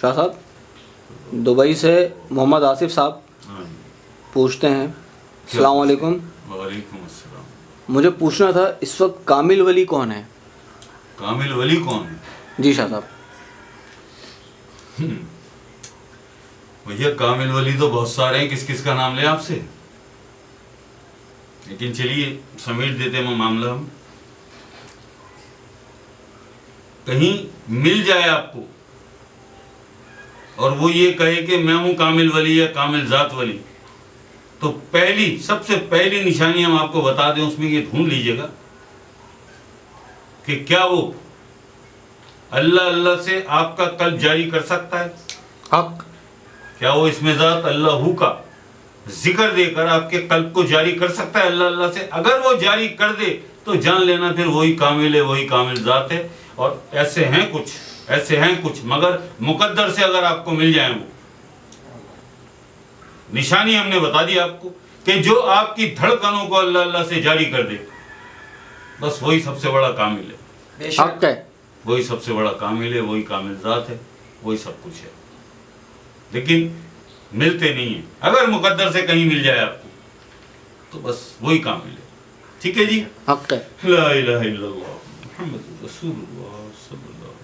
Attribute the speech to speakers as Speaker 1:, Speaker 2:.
Speaker 1: شاہ صاحب دبئی سے محمد آصف صاحب پوچھتے ہیں، السلام علیکم۔
Speaker 2: وعلیکم السلام۔
Speaker 1: مجھے پوچھنا تھا اس وقت کامل ولی کون ہے؟
Speaker 2: کامل ولی کون ہے؟
Speaker 1: جی شاہ صاحب۔
Speaker 2: بھیا کامل ولی تو بہت سارے ہیں، کس کس کا نام لیں آپ سے، لیکن چلیے سمیٹ دیتے ہیں معاملہ ہم۔ کہیں مل جائے آپ کو اور وہ یہ کہے کہ میں ہوں کامل ولی یا کامل ذات ولی، تو سب سے پہلی نشانی ہم آپ کو بتا دیں، اس میں یہ ڈھونڈ لیجئے گا کہ کیا وہ اللہ سے آپ کا قلب جاری کر سکتا ہے؟
Speaker 1: حق۔
Speaker 2: کیا وہ اس میں ذات اللہ کا ذکر دے کر آپ کے قلب کو جاری کر سکتا ہے اللہ سے؟ اگر وہ جاری کر دے تو جان لینا پھر وہی کامل ہے، وہی کامل ذات ہے۔ اور ایسے ہیں کچھ مگر مقدر سے اگر آپ کو مل جائیں، وہ نشانی ہم نے بتا دی آپ کو کہ جو آپ کی دھڑکنوں کو اللہ سے جاری کر دے، بس وہی سب سے بڑا کامل ہے،
Speaker 1: حق ہے،
Speaker 2: وہی سب سے بڑا کامل ہے، وہی کامل ذات ہے، وہی سب کچھ ہے۔ لیکن ملتے نہیں ہیں، اگر مقدر سے کہیں مل جائے آپ کو تو بس وہی کامل ہے۔ ٹھیک ہے جی،
Speaker 1: حق ہے۔
Speaker 2: لا الہ الا اللہ محمد رسول اللہ صلی اللہ علیہ وسلم۔